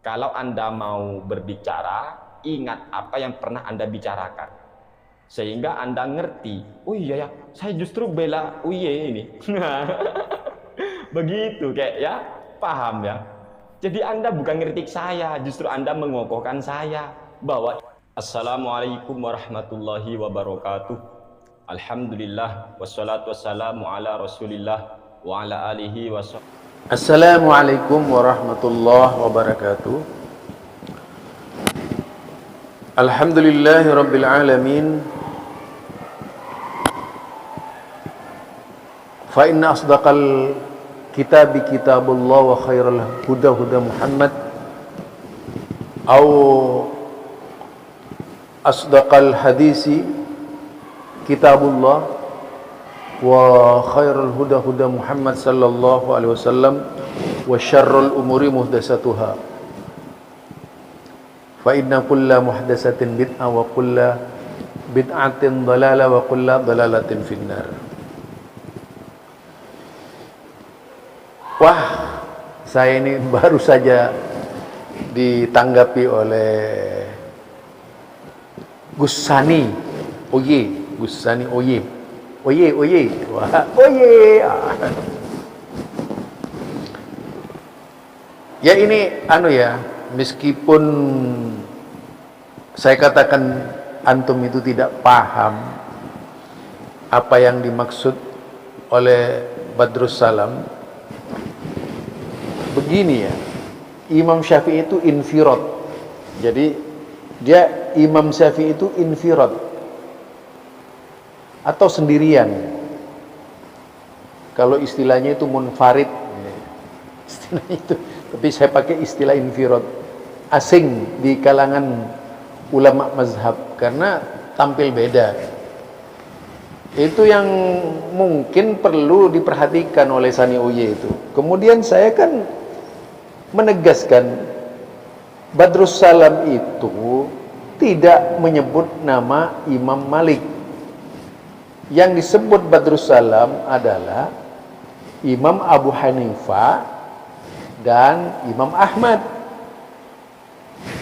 kalau Anda mau berbicara, ingat apa yang pernah Anda bicarakan. Sehingga Anda ngerti, oh iya ya, saya justru bela Uye ini. Begitu kayak ya, paham ya. Jadi Anda bukan ngeritik saya, justru Anda mengokohkan saya bahwa Assalamualaikum warahmatullahi wabarakatuh. Alhamdulillah wassalatu wassalamu ala Rasulillah wa ala alihi wasallam. Assalamualaikum warahmatullahi wabarakatuh. Alhamdulillahi rabbil alamin. Fa inna asdaqal kitabi kitabullah wa khairal huda huda Muhammad aw asdaqal hadisi kitabullah wa khairul huda huda Muhammad sallallahu alaihi wasallam wa syarrul umuri muhdatsatuha fa inna kulla muhdatsatin bid'ah wa kulla bid'atin dhalalah wa kulla dhalalatin finnar. Wah, saya ini baru saja ditanggapi oleh Gus Sani Oye, Gus Sani Oye. Oye. Wah, oye. Ya ini ya, meskipun saya katakan antum itu tidak paham apa yang dimaksud oleh Badrus Salam. Begini ya, Imam Syafi'i itu infirad. Jadi dia Imam Syafi'i itu infirad atau sendirian. Kalau istilahnya itu munfarid, istilahnya itu. Tapi saya pakai istilah infirad, asing di kalangan ulama mazhab karena tampil beda. Itu yang mungkin perlu diperhatikan oleh Sani Uye itu. Kemudian saya kan menegaskan Badrus Salam itu tidak menyebut nama Imam Malik. Yang disebut Badrus Salam adalah Imam Abu Hanifah dan Imam Ahmad.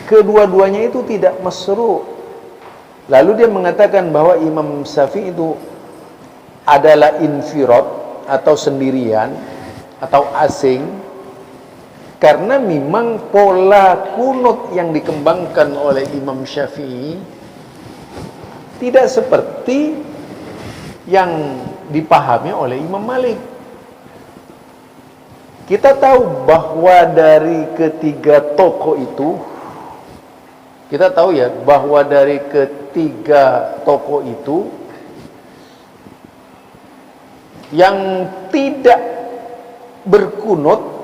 Kedua-duanya itu tidak masru'. Lalu dia mengatakan bahwa Imam Syafi'i itu adalah infirad atau sendirian atau asing karena memang pola kunut yang dikembangkan oleh Imam Syafi'i tidak seperti yang dipahami oleh Imam Malik. Kita tahu bahwa dari ketiga tokoh itu, kita tahu ya bahwa dari ketiga tokoh itu yang tidak berkunut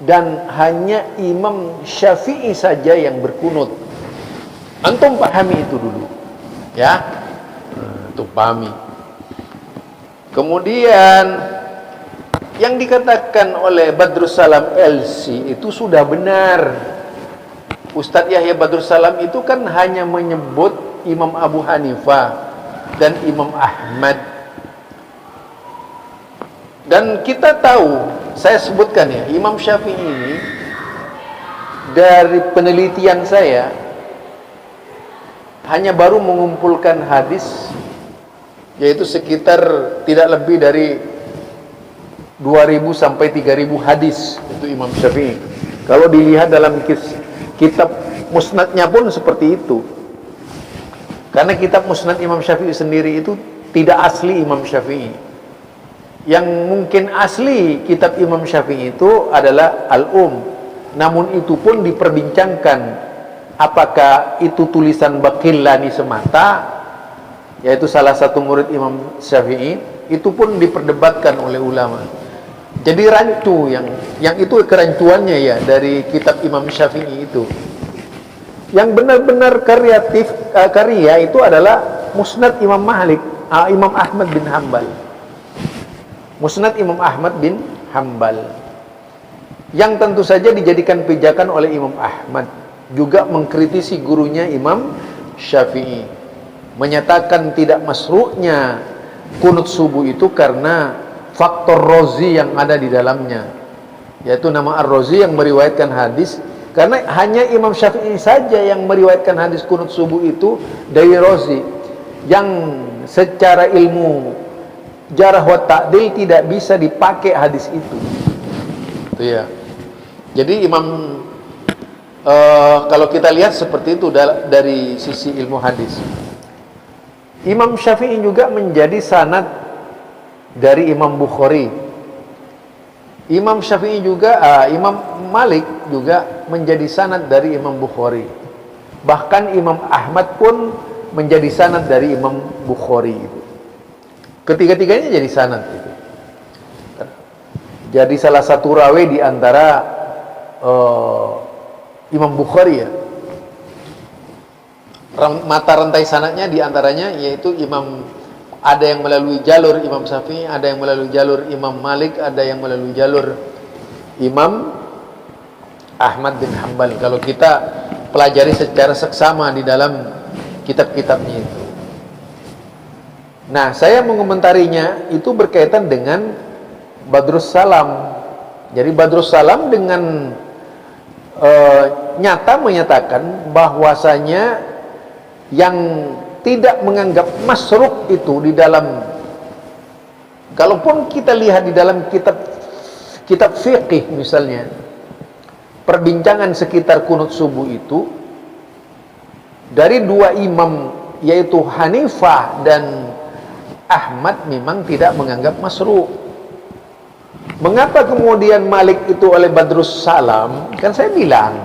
dan hanya Imam Syafi'i saja yang berkunut. Antum pahami itu dulu ya, antum pahami. Kemudian yang dikatakan oleh Badrus Salam LC itu sudah benar. Ustadz Yahya Badrus Salam itu kan hanya menyebut Imam Abu Hanifah dan Imam Ahmad. Dan kita tahu, saya sebutkan ya, Imam Syafi'i ini dari penelitian saya hanya baru mengumpulkan hadis yaitu sekitar tidak lebih dari 2000 sampai 3000 hadis itu Imam Syafi'i. Kalau dilihat dalam kitab musnadnya pun seperti itu. Karena kitab musnad Imam Syafi'i sendiri itu tidak asli Imam Syafi'i. Yang mungkin asli kitab Imam Syafi'i itu adalah Al-Um. Namun itu pun diperbincangkan apakah itu tulisan Baqillani semata, yaitu salah satu murid Imam Syafi'i, itu pun diperdebatkan oleh ulama. Jadi rancu yang itu kerancuannya ya dari kitab Imam Syafi'i itu. Yang benar-benar karya itu adalah Musnad Imam Imam Ahmad bin Hanbal. Musnad Imam Ahmad bin Hanbal yang tentu saja dijadikan pijakan oleh Imam Ahmad, juga mengkritisi gurunya Imam Syafi'i, menyatakan tidak masru'nya kunut subuh itu karena faktor Razi yang ada di dalamnya, yaitu nama Ar-Razi yang meriwayatkan hadis Karena hanya Imam Syafi'i saja yang meriwayatkan hadis kunut subuh itu dari Razi, yang secara ilmu jarah wa ta'dil tidak bisa dipakai hadis itu. Itu ya. Jadi kalau kita lihat seperti itu dari sisi ilmu hadis. Imam Syafi'i juga menjadi sanad dari Imam Bukhari. Imam Syafi'i juga, Imam Malik juga menjadi sanad dari Imam Bukhari. Bahkan Imam Ahmad pun menjadi sanad dari Imam Bukhari. Ketiga-tiganya jadi sanad. Jadi salah satu rawi di antara Imam Bukhari ya. Mata rantai sanadnya diantaranya yaitu ada yang melalui jalur Imam Syafi'i, ada yang melalui jalur Imam Malik, ada yang melalui jalur Imam Ahmad bin Hanbal. Kalau kita pelajari secara seksama di dalam kitab-kitabnya itu. Nah, saya mengomentarinya itu berkaitan dengan Badrus Salam. Jadi Badrus Salam dengan nyata menyatakan bahwasanya yang tidak menganggap masruk itu di dalam, kalaupun kita lihat di dalam kitab fiqih misalnya, perbincangan sekitar kunut subuh itu dari dua imam yaitu Hanifah dan Ahmad memang tidak menganggap masruk. Mengapa kemudian Malik itu oleh Badrus Salam? Kan saya bilang,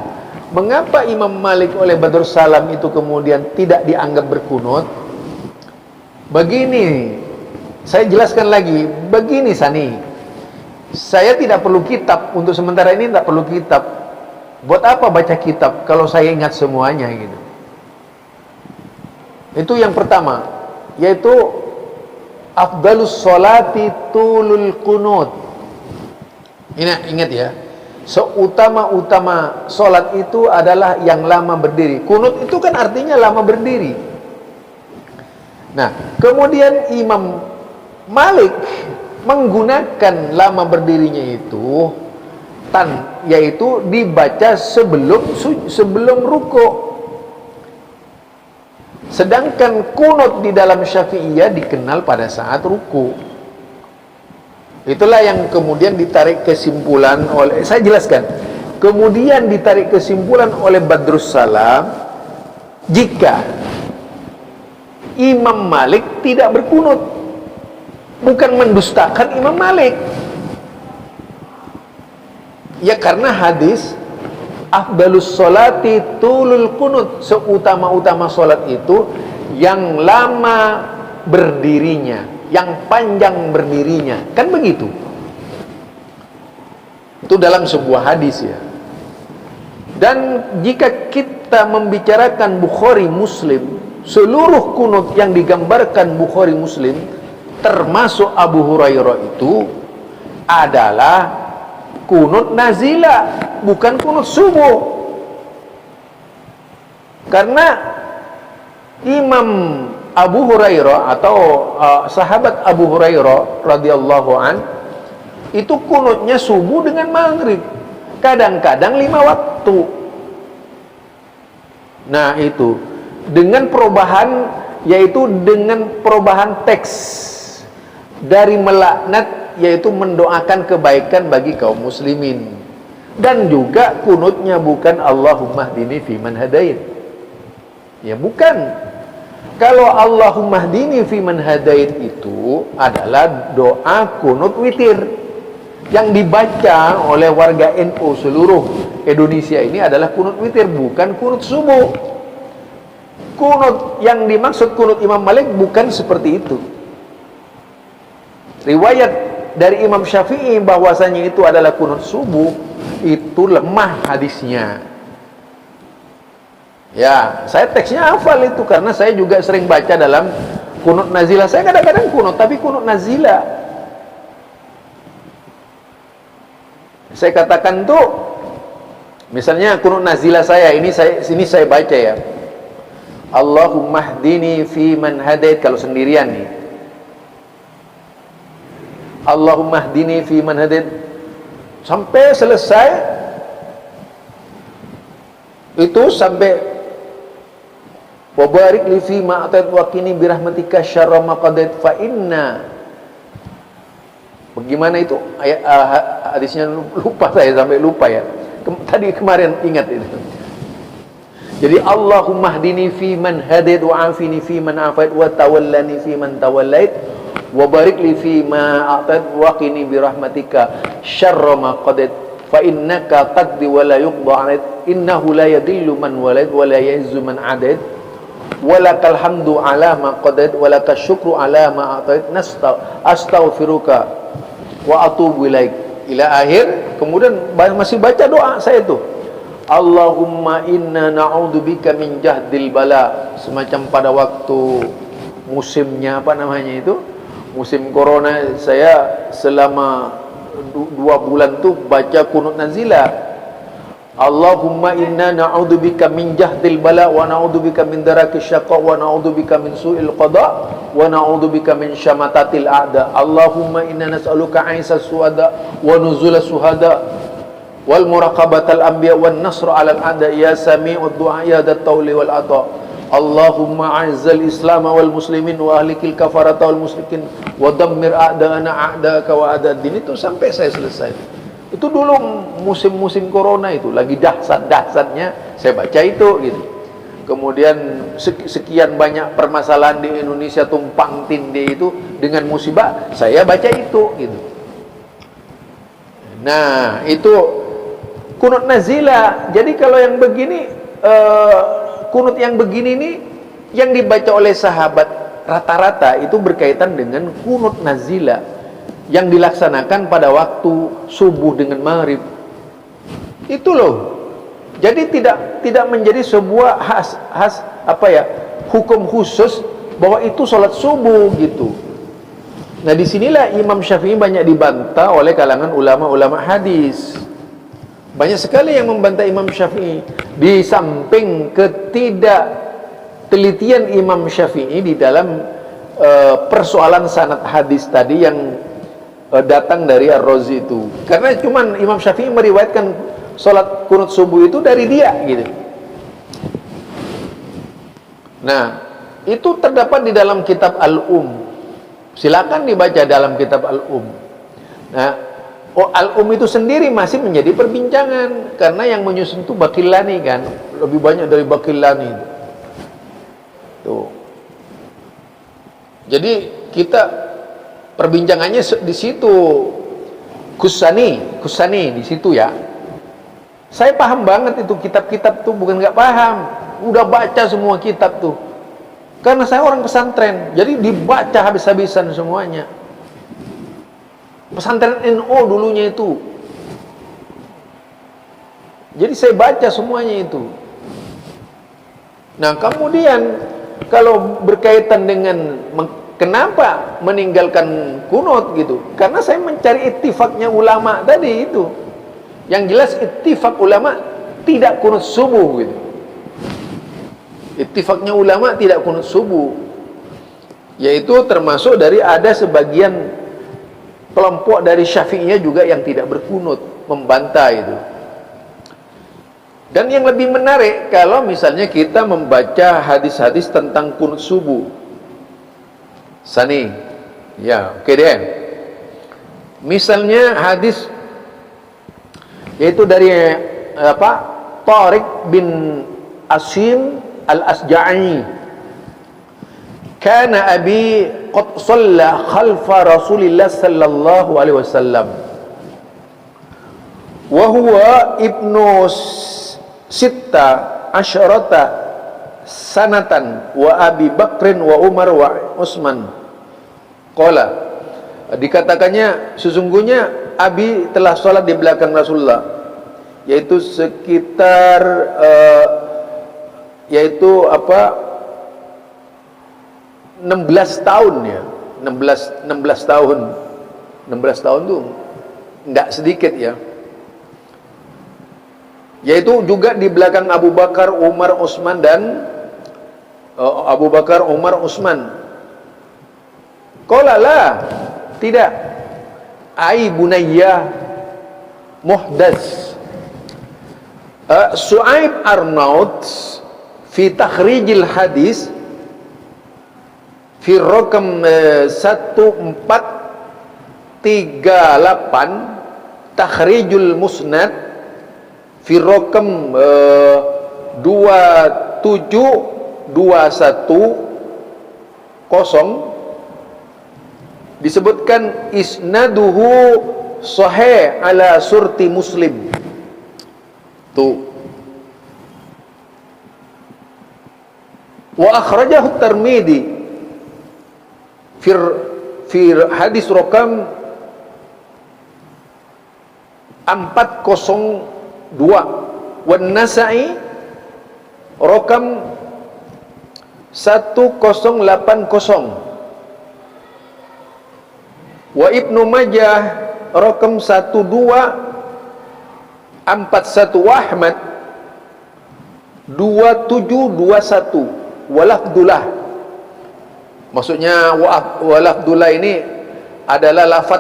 mengapa Imam Malik oleh Badrus Salam itu kemudian tidak dianggap berkunut? Begini, saya jelaskan lagi. Begini Sani, saya tidak perlu kitab, untuk sementara ini tidak perlu kitab. Buat apa baca kitab kalau saya ingat semuanya gitu? Itu yang pertama, yaitu afdalus sholati tulul kunut. Ingat ya, seutama-utama sholat itu adalah yang lama berdiri. Kunut itu kan artinya lama berdiri. Nah, kemudian Imam Malik menggunakan lama berdirinya itu yaitu dibaca sebelum ruku. Sedangkan kunut di dalam Syafi'iyah dikenal pada saat ruku. Itulah yang kemudian ditarik kesimpulan oleh, saya jelaskan, kemudian ditarik kesimpulan oleh Badrus Salam, jika Imam Malik tidak berkunut, bukan mendustakan Imam Malik ya, karena hadis afdalus sholati tulul kunut, seutama-utama sholat itu yang lama berdirinya, yang panjang berdirinya, kan begitu. Itu dalam sebuah hadis ya. Dan jika kita membicarakan Bukhari Muslim, seluruh kunut yang digambarkan Bukhari Muslim termasuk Abu Hurairah itu adalah kunut nazila, bukan kunut subuh. Karena Imam Abu Hurairah atau sahabat Abu Hurairah radhiyallahu an itu kunutnya subuh dengan maghrib, kadang-kadang 5 waktu. Nah itu dengan perubahan, yaitu dengan perubahan teks dari melaknat yaitu mendoakan kebaikan bagi kaum muslimin, dan juga kunutnya bukan Allahumma hdini fiman hadait, ya bukan. Kalau Allahumma hdini fiman hadait itu adalah doa kunut witir yang dibaca oleh warga NU seluruh Indonesia ini adalah kunut witir, bukan kunut subuh. Kunut yang dimaksud kunut Imam Malik bukan seperti itu. Riwayat dari Imam Syafi'i bahwasanya itu adalah kunut subuh itu lemah hadisnya. Ya, saya teksnya hafal itu karena saya juga sering baca dalam kunut nazilah. Saya kadang-kadang kunut, tapi kunut nazilah. Saya katakan tuh, misalnya kunut nazilah saya ini saya baca ya. Allahumma hdini fi man hadait, kalau sendirian nih. Allahumma hdini fi man hadait sampai selesai. Itu sampai wa barik li fi ma atait wa qini bi rahmatika syarra ma qadait fa inna. Bagaimana itu ayat hadisnya, lupa saya, sampai lupa ya. Tadi kemarin ingat itu. Jadi Allahumma hdini fi man hadait wa afini fi man afait wa tawallani fi man tawallait wa barik li fi ma atait wa qini bi rahmatika syarra ma qadait fa innaka taqdi wa la yuqda 'alaik innahu la yadhillu man walait wa la ya'izzu man 'adait wa lakal hamdu 'ala ma qadait wa lakal syukru 'ala ma atait astaghfiruka wa atubu ilaik ila akhir. Kemudian masih baca doa saya itu, Allahumma inna na'udzubika min jahdil bala, semacam pada waktu musimnya apa namanya itu, musim corona, saya selama 2 bulan tuh baca kunut nazilah. Allahumma inna na'udzubika min jahdil bala wa na'udzubika min darakis syaqa wa na'udzubika min su'il qada wa na'udzubika min syamatatil a'da. Allahumma inna nas'aluka 'aisas suhada wa nuzulas suhada wal muraqabatal anbiya wan nasra 'alal a'da ya sami'ud du'a ya dat tawli wal ata. Allahumma 'azzal islam wal muslimin wa ahlikil kafarata wal musyrikin wa dammir a'da'ana a'da'aka wa a'dad-din. Itu sampai saya selesai. Itu dulu musim-musim corona itu lagi dahsyat-dahsyatnya, saya baca itu gitu. Kemudian sekian banyak permasalahan di Indonesia tumpang tindih itu dengan musibah, saya baca itu gitu. Nah, itu kunut nazilah. Jadi kalau yang begini, kunut yang begini nih yang dibaca oleh sahabat rata-rata itu berkaitan dengan kunut nazilah yang dilaksanakan pada waktu subuh dengan maghrib. Itu loh. Jadi tidak menjadi sebuah hukum khusus bahwa itu sholat subuh gitu. Nah, disinilah Imam Syafi'i banyak dibantah oleh kalangan ulama-ulama hadis. Banyak sekali yang membantah Imam Syafi'i. Di samping ketidaktelitian Imam Syafi'i di dalam persoalan sanad hadis tadi yang datang dari Ar-Razi itu, karena cuman Imam Syafi'i meriwayatkan sholat kunut subuh itu dari dia gitu. Nah, itu terdapat di dalam kitab silakan dibaca dalam kitab Nah, Al-Um itu sendiri masih menjadi perbincangan karena yang menyusun itu Baqillani kan, lebih banyak dari Baqillani tuh. Jadi kita perbincangannya di situ. Kusani di situ ya. Saya paham banget itu kitab-kitab tuh, bukan nggak paham. Udah baca semua kitab tuh. Karena saya orang pesantren, jadi dibaca habis-habisan semuanya. Pesantren NU dulunya itu. Jadi saya baca semuanya itu. Nah, kemudian kalau berkaitan dengan kenapa meninggalkan kunut gitu? Karena saya mencari ittifaknya ulama tadi itu. Yang jelas ittifak ulama tidak kunut subuh gitu. Ittifaknya ulama tidak kunut subuh. Yaitu termasuk dari ada sebagian kelompok dari Syafi'iyah juga yang tidak berkunut, membantah itu. Dan yang lebih menarik kalau misalnya kita membaca hadis-hadis tentang kunut subuh. Sani, ya, oke deh. Misalnya hadis yaitu dari Tariq bin Asim al-Asja'i. Kana abi qad shalla khalfa Rasulillah sallallahu alaihi wasallam. Wa huwa ibnu sitta asyarata sanatan wa Abi Bakrin wa Umar wa Utsman. Qala, dikatakannya sesungguhnya Abi telah sholat di belakang Rasulullah, yaitu sekitar 16 tahun ya. 16 tahun. 16 tahun tuh enggak sedikit ya. Yaitu juga di belakang Abu Bakar, Umar, Utsman dan Abu Bakar, Umar, Utsman. Qala la, tidak. Ai bunayya muhdas. Su'aib Arnaud fi takhrijil hadis fi rakam 1438 takhrijul musnad fi rakam 27210 disebutkan isnaduhu sahih ala surti Muslim. Tuh. Wa akhrajahu Tirmidzi fi hadis rakam 402 wan Nasa'i rakam 1080 wa Ibnu Majah rakam 1241 wa Ahmad 2721 walafdullah. Maksudnya walafdullah ini adalah lafaz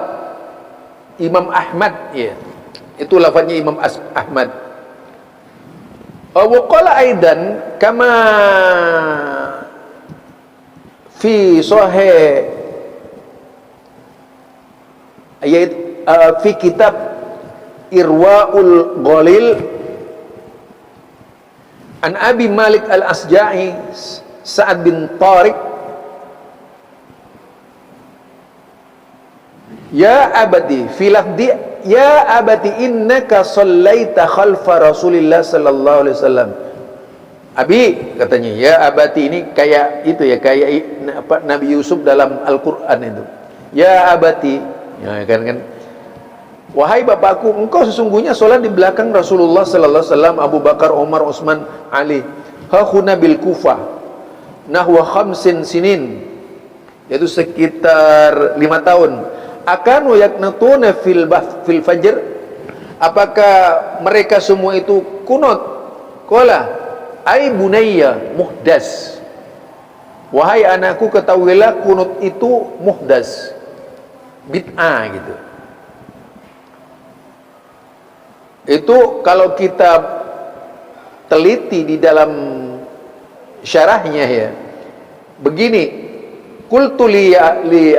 Imam Ahmad, ya. Itu lafaznya Imam Ahmad. Wa qala aidan kama fi sahih ayat fi kitab Irwaul Ghalil an Abi Malik Al-Asja'i Sa'ad bin Tariq ya abadi fi lafdi ya abati innaka sallaita khalfa Rasulillah sallallahu alaihi wasallam. Abi katanya, ya abati ini kayak itu ya, kayak apa Nabi Yusuf dalam Al-Qur'an itu. Ya abati, ya kan. Wahai bapakku, engkau sesungguhnya sholat di belakang Rasulullah sallallahu alaihi wasallam, Abu Bakar, Umar, Utsman, Ali. Hakhuna bil Kufah nahwa khamsin sinin, yaitu sekitar 5 tahun. Akanu yaknatuna fil fajr, apakah mereka semua itu kunut? Qala ai bunayya muhdas, wahai anakku ketahuilah kunut itu muhdas, bid'ah gitu. Itu kalau kita teliti di dalam syarahnya ya, begini, qultu li abi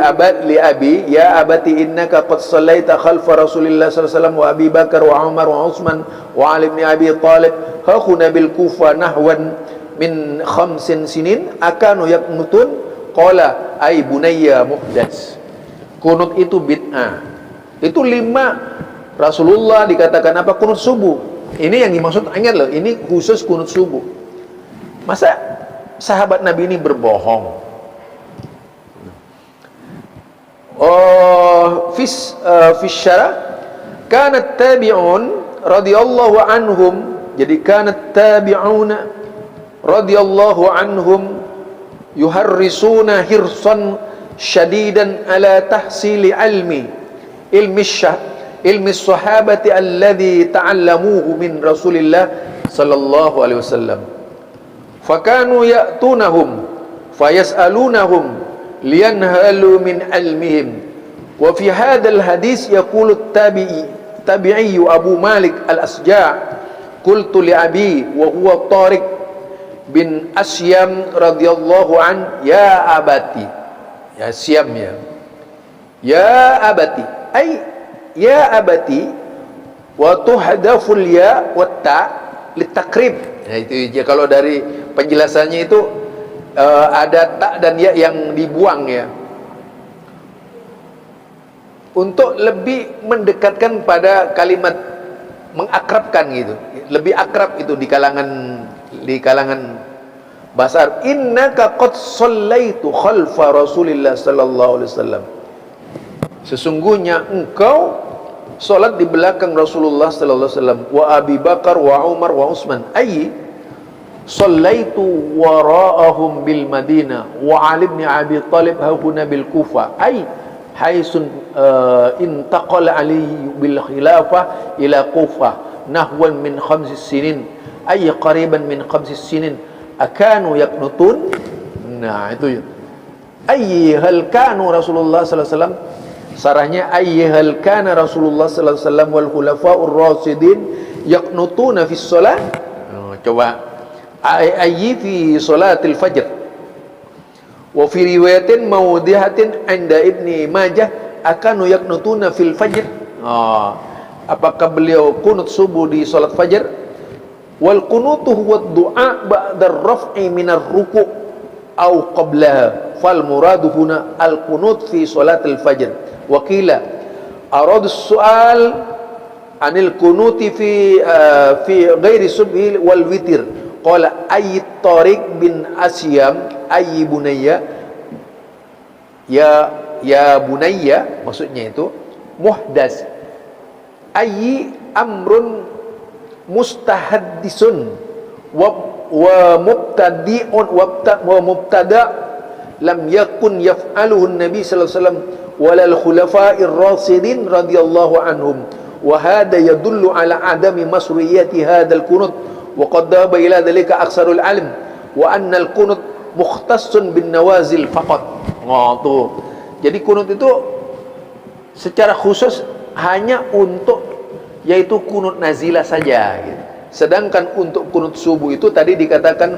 ya abati innaka qad sallaita khalfa Rasulillah sallallahu alaihi wasallam wa Abi Bakar wa Umar wa Utsman wa Ali bin Abi Thalib hakhuna bil Kufa nahwan min 5 sinin akanu yaknutun qala ay bunayya muhdas. Kunut itu bid'ah. Itu 5 Rasulullah dikatakan apa? Kunut subuh. Ini yang dimaksud, ingat loh, ini khusus kunut subuh. Masa sahabat Nabi ini berbohong? Oh, fis syarah kanat tabi'un radhiyallahu anhum, jadi kanat tabi'una radhiyallahu anhum yuharrisuna hirsan syadidan ala tahsili ilmi sahabati alladhi ta'allamuhu min Rasulillah sallallahu alaihi wasallam. Fakanu ya'tunahum fayas'alunahum liyanhalu min ilmihim. Wa fi hadzal hadis yaqulu tabi'i Abu Malik Al-Asja' qultu li abi wa huwa Tariq bin Asyam radhiyallahu an ya abati, ya Syam ya abati ay ya abati wa tuhdaful ya wa ta litakrib. Nah itu ya, kalau dari penjelasannya itu ada ta dan ya yang dibuang ya, untuk lebih mendekatkan pada kalimat, mengakrabkan gitu, lebih akrab itu di kalangan bahasa Arab. Innaka qad sallaitu khalfa Rasulillah sallallahu alaihi wasallam, sesungguhnya engkau salat di belakang Rasulullah sallallahu alaihi wasallam, wa Abi Bakar wa Umar wa Utsman ay sallaitu wara'ahum bil Madinah wa Ali bin Abi Thalib hauna bil Kufa ay haisun intaqala Ali bil khilafah ila Kufa nahwan min 5 sinin ay qariban min 5 sinin akanu yaknutun. Nah itu ay hal kanu Rasulullah sallallahu alaihi wasallam, sarahnya ayyuhal kana Rasulullah sallallahu alaihi wasallam wal khulafa'ur rasyidin yaqnutuna fi shalah. Coba ayyi fi salatil fajr. Wa fi riwayatin mawdihatin 'inda Ibni Majah akanu yaqnutuna fil fajr. Apakah beliau kunut subuh di salat fajar? Wal qunutu huwa du'a ba'da ar-raf'i min ar-ruku' aw qablaha. Fal muradu huna al-qunut fi salatil fajr. Wa qila aradu as-su'al anil kunuti fi ghairi subhi wal witir. Qala ayy Tariq bin Asyam ayy bunayya ya bunayya, maksudnya itu muhdas ayy amrun mustahaddisun wa mubtadi'un wa mubtada lam yakun yaf'aluhu an-nabi sallallahu alaihi wasallam walal khulafa'ir rasidin radhiyallahu anhum. Wa hada yadullu ala adami masruiyati hadzal qunut wa qad dhaba ila dhalika aksarul alim wa anna al-qunut mukhtassun bin nawazil faqat. Tuh. Jadi kunut itu secara khusus hanya untuk yaitu kunut nazilah saja gitu. Sedangkan untuk kunut subuh itu tadi dikatakan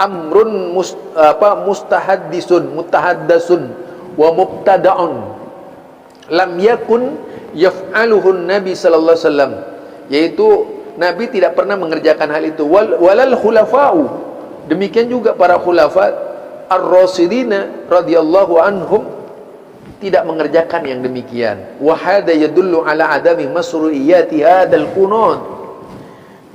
amrun mustahaddisun mutahaddasun wa mubtada'un lam yakun yaf'aluhu Nabi sallallahu alaihi wasallam, yaitu Nabi tidak pernah mengerjakan hal itu. Walal khulafa'u, demikian juga para khulafa ar-rasidina radhiyallahu anhum tidak mengerjakan yang demikian. Wa hada yadullu ala adami masru'iyati hadzal qunut.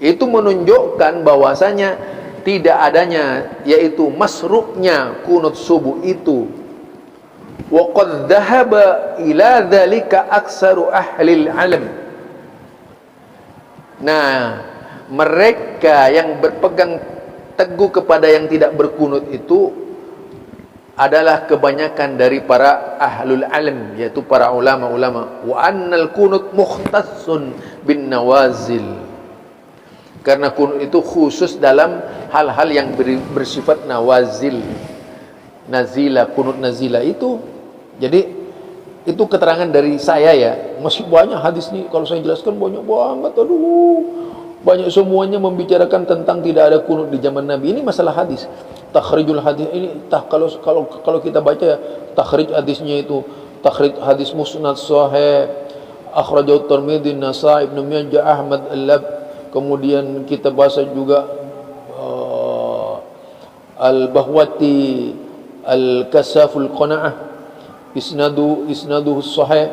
Itu menunjukkan bahwasanya tidak adanya yaitu masru'nya kunut subuh itu. Wa qad dhahaba ila dzalika aktsaru ahli al-'ilm. Nah, mereka yang berpegang teguh kepada yang tidak berkunut itu adalah kebanyakan dari para ahlul ilm, yaitu para ulama-ulama. Wa annal kunut mukhtassun bin nawazil, karena kunut itu khusus dalam hal-hal yang bersifat nawazil. Nazila, kunut nazila itu. Jadi itu keterangan dari saya ya. Masih banyak hadis nih kalau saya jelaskan banyak banget. Aduh, banyak semuanya membicarakan tentang tidak ada kunut di zaman Nabi. Ini masalah hadis. Takhrijul hadis ini kalau kita baca takhrij hadisnya itu takhrij hadis musnad sahih akhrajahu Tirmidzi, Nasa'i, Ibnu Majah, Ahmad, Al-Lab. Kemudian kita bahas juga Al-Bahwati, Al-Kasaful Qana'ah, isnaduhu sahih.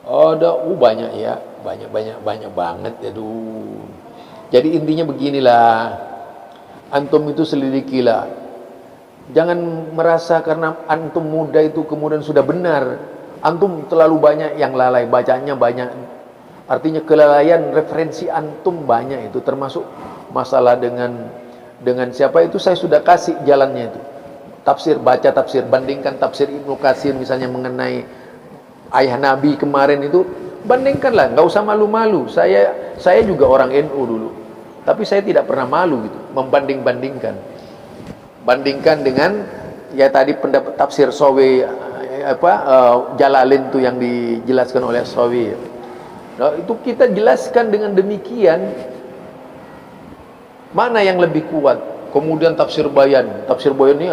Ada banyak ya, banyak banget. Aduh. Jadi intinya beginilah, antum itu selidikilah. Jangan merasa karena antum muda itu kemudian sudah benar. Antum terlalu banyak yang lalai, bacanya banyak. Artinya kelalaian referensi antum banyak itu, termasuk masalah dengan siapa itu saya sudah kasih jalannya itu. Tafsir, baca tafsir, bandingkan tafsir Ibnu Katsir misalnya mengenai ayah Nabi kemarin itu, bandingkanlah, nggak usah malu-malu. Saya juga orang NU dulu, tapi saya tidak pernah malu gitu membanding-bandingkan. Bandingkan dengan ya tadi pendapat tafsir Sawi Jalalain itu yang dijelaskan oleh Sawi. Nah, itu kita jelaskan dengan demikian mana yang lebih kuat. Kemudian tafsir bayan ini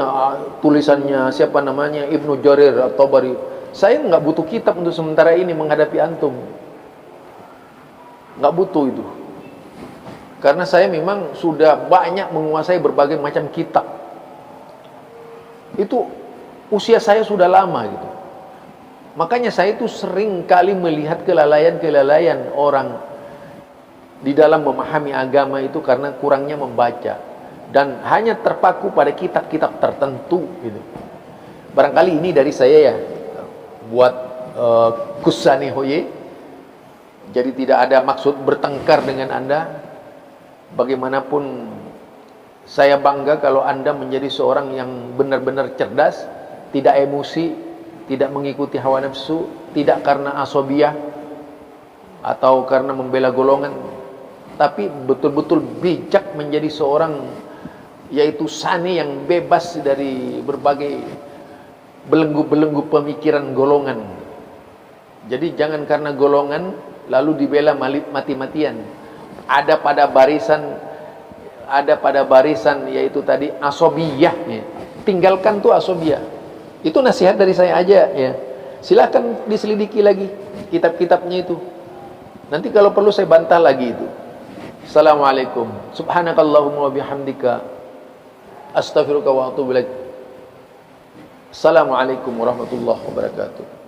tulisannya siapa namanya, Ibnu Jarir At-Tabari. Saya nggak butuh kitab untuk sementara ini menghadapi antum, nggak butuh itu, karena saya memang sudah banyak menguasai berbagai macam kitab. Itu usia saya sudah lama gitu. Makanya saya itu sering kali melihat kelalaian orang di dalam memahami agama itu karena kurangnya membaca dan hanya terpaku pada kitab-kitab tertentu gitu. Barangkali ini dari saya ya, buat Kusani Hoye. Jadi tidak ada maksud bertengkar dengan Anda. Bagaimanapun saya bangga kalau Anda menjadi seorang yang benar-benar cerdas, tidak emosi, tidak mengikuti hawa nafsu, tidak karena asobiyah atau karena membela golongan, tapi betul-betul bijak menjadi seorang yaitu sani yang bebas dari berbagai belenggu-belenggu pemikiran golongan. Jadi jangan karena golongan lalu dibela mati-matian. ada pada barisan yaitu tadi asobiyah ya. Tinggalkan tuh asobiyah. Itu nasihat dari saya aja ya. Silakan diselidiki lagi kitab-kitabnya itu. Nanti kalau perlu saya bantah lagi itu. Assalamualaikum. Subhanakallahumma wa bihamdika astaghfiruka wa atubu ilaik. Assalamualaikum warahmatullahi wabarakatuh.